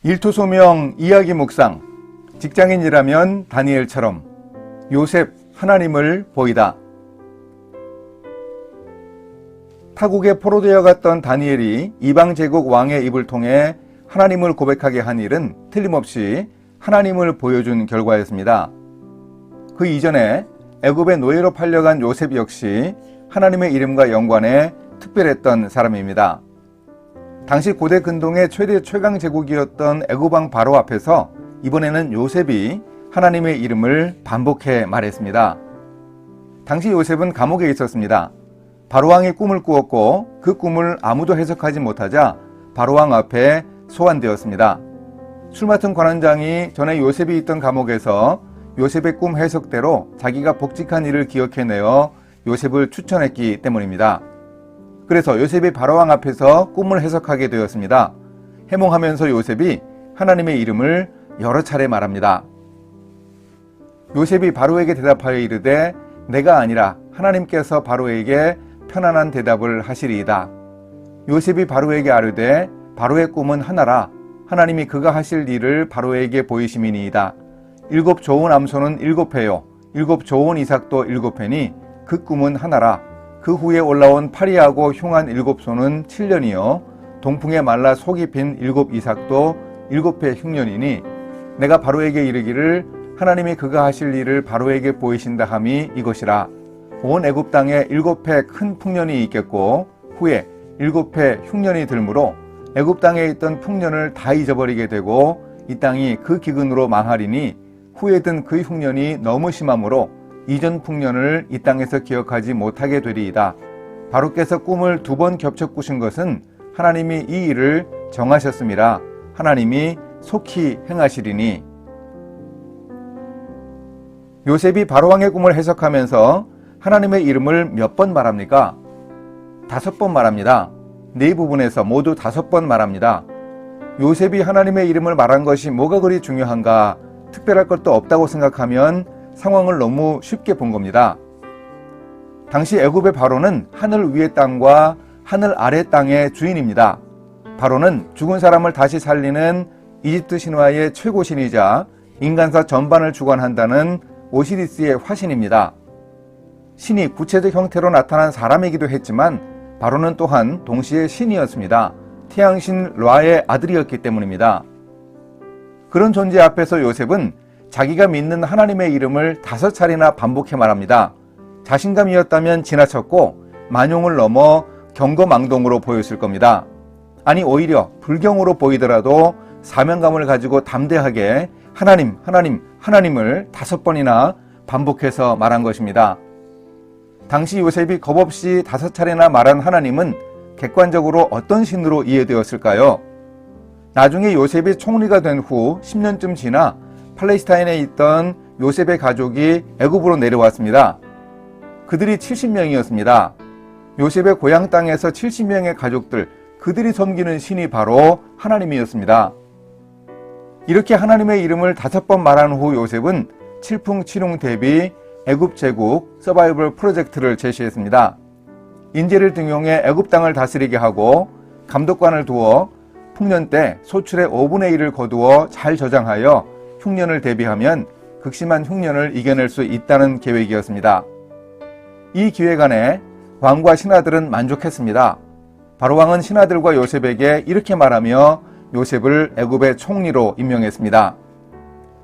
일토소명 이야기 묵상, 직장인이라면 다니엘처럼 요셉 하나님을 보이다. 타국에 포로되어 갔던 다니엘이 이방제국 왕의 입을 통해 하나님을 고백하게 한 일은 틀림없이 하나님을 보여준 결과였습니다. 그 이전에 애굽의 노예로 팔려간 요셉 역시 하나님의 이름과 연관해 특별했던 사람입니다. 당시 고대 근동의 최대 최강 제국이었던 애굽왕 바로 앞에서 이번에는 요셉이 하나님의 이름을 반복해 말했습니다. 당시 요셉은 감옥에 있었습니다. 바로왕이 꿈을 꾸었고 그 꿈을 아무도 해석하지 못하자 바로왕 앞에 소환되었습니다. 술 맡은 관원장이 전에 요셉이 있던 감옥에서 요셉의 꿈 해석대로 자기가 복직한 일을 기억해내어 요셉을 추천했기 때문입니다. 그래서 요셉이 바로왕 앞에서 꿈을 해석하게 되었습니다. 해몽하면서 요셉이 하나님의 이름을 여러 차례 말합니다. 요셉이 바로에게 대답하여 이르되 내가 아니라 하나님께서 바로에게 편안한 대답을 하시리이다. 요셉이 바로에게 아뢰되 바로의 꿈은 하나라. 하나님이 그가 하실 일을 바로에게 보이심이니이다. 7 좋은 암소는 7회요 7 좋은 이삭도 7회니 그 꿈은 하나라. 그 후에 올라온 파리하고 흉한 7소는 7년이요 동풍에 말라 속이 빈 7 이삭도 7회 흉년이니 내가 바로에게 이르기를 하나님이 그가 하실 일을 바로에게 보이신다 함이 이것이라. 온 애굽 땅에 7회 큰 풍년이 있겠고 후에 7회 흉년이 들므로 애굽 땅에 있던 풍년을 다 잊어버리게 되고 이 땅이 그 기근으로 망하리니 후에 든 그 흉년이 너무 심하므로 이전 풍년을 이 땅에서 기억하지 못하게 되리이다. 바로께서 꿈을 2번 겹쳐 꾸신 것은 하나님이 이 일을 정하셨음이라. 하나님이 속히 행하시리니. 요셉이 바로왕의 꿈을 해석하면서 하나님의 이름을 몇 번 말합니까? 5번 말합니다. 네 부분에서 모두 5번 말합니다. 요셉이 하나님의 이름을 말한 것이 뭐가 그리 중요한가, 특별할 것도 없다고 생각하면 상황을 너무 쉽게 본 겁니다. 당시 애굽의 바로는 하늘 위의 땅과 하늘 아래 땅의 주인입니다. 바로는 죽은 사람을 다시 살리는 이집트 신화의 최고 신이자 인간사 전반을 주관한다는 오시리스의 화신입니다. 신이 구체적 형태로 나타난 사람이기도 했지만 바로는 또한 동시에 신이었습니다. 태양신 라의 아들이었기 때문입니다. 그런 존재 앞에서 요셉은 자기가 믿는 하나님의 이름을 5차례나 반복해 말합니다. 자신감이었다면 지나쳤고 만용을 넘어 경거망동으로 보였을 겁니다. 아니 오히려 불경으로 보이더라도 사명감을 가지고 담대하게 하나님, 하나님, 하나님을 5번이나 반복해서 말한 것입니다. 당시 요셉이 겁없이 5차례나 말한 하나님은 객관적으로 어떤 신으로 이해되었을까요? 나중에 요셉이 총리가 된 후 10년쯤 지나 팔레스타인에 있던 요셉의 가족이 애굽으로 내려왔습니다. 그들이 70명이었습니다. 요셉의 고향 땅에서 70명의 가족들, 그들이 섬기는 신이 바로 하나님이었습니다. 이렇게 하나님의 이름을 5번 말한 후 요셉은 칠풍칠웅 대비 애굽 제국 서바이벌 프로젝트를 제시했습니다. 인재를 등용해 애굽 땅을 다스리게 하고 감독관을 두어 풍년 때 소출의 5분의 1을 거두어 잘 저장하여 흉년을 대비하면 극심한 흉년을 이겨낼 수 있다는 계획이었습니다. 이 기획 안에 왕과 신하들은 만족했습니다. 바로왕은 신하들과 요셉에게 이렇게 말하며 요셉을 애굽의 총리로 임명했습니다.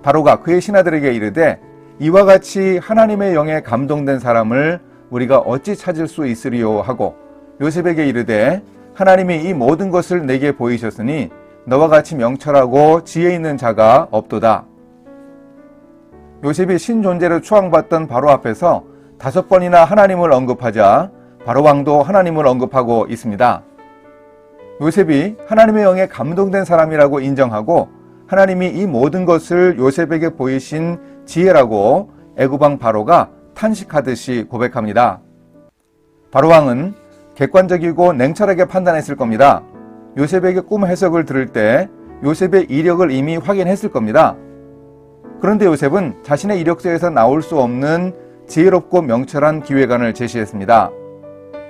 바로가 그의 신하들에게 이르되 이와 같이 하나님의 영에 감동된 사람을 우리가 어찌 찾을 수 있으리요 하고 요셉에게 이르되 하나님이 이 모든 것을 내게 보이셨으니 너와 같이 명철하고 지혜 있는 자가 없도다. 요셉이 신존재로 추앙받던 바로 앞에서 5번이나 하나님을 언급하자 바로왕도 하나님을 언급하고 있습니다. 요셉이 하나님의 영에 감동된 사람이라고 인정하고 하나님이 이 모든 것을 요셉에게 보이신 지혜라고 애굽왕 바로가 탄식하듯이 고백합니다. 바로왕은 객관적이고 냉철하게 판단했을 겁니다. 요셉에게 꿈 해석을 들을 때 요셉의 이력을 이미 확인했을 겁니다. 그런데 요셉은 자신의 이력서에서 나올 수 없는 지혜롭고 명철한 기획안을 제시했습니다.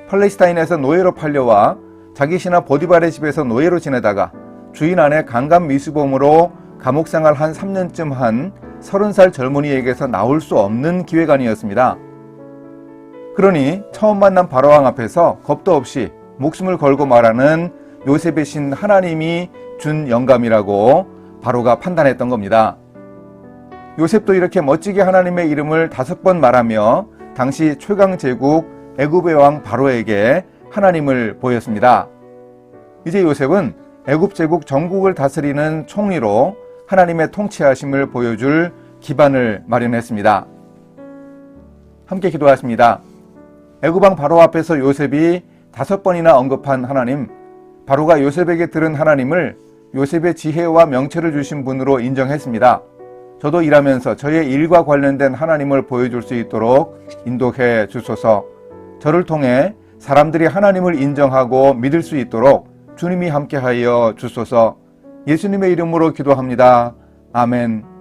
팔레스타인에서 노예로 팔려와 자기 신하 보디발의 집에서 노예로 지내다가 주인 안에 강간미수범으로 감옥생활 한 3년쯤 한 30살 젊은이에게서 나올 수 없는 기획안이었습니다. 그러니 처음 만난 바로왕 앞에서 겁도 없이 목숨을 걸고 말하는 요셉의 신 하나님이 준 영감이라고 바로가 판단했던 겁니다. 요셉도 이렇게 멋지게 하나님의 이름을 5번 말하며 당시 최강 제국 애굽의 왕 바로에게 하나님을 보였습니다. 이제 요셉은 애굽 제국 전국을 다스리는 총리로 하나님의 통치하심을 보여줄 기반을 마련했습니다. 함께 기도하십니다. 애굽 왕 바로 앞에서 요셉이 5번이나 언급한 하나님, 바로가 요셉에게 들은 하나님을 요셉의 지혜와 명철을 주신 분으로 인정했습니다. 저도 일하면서 저의 일과 관련된 하나님을 보여줄 수 있도록 인도해 주소서. 저를 통해 사람들이 하나님을 인정하고 믿을 수 있도록 주님이 함께하여 주소서. 예수님의 이름으로 기도합니다. 아멘.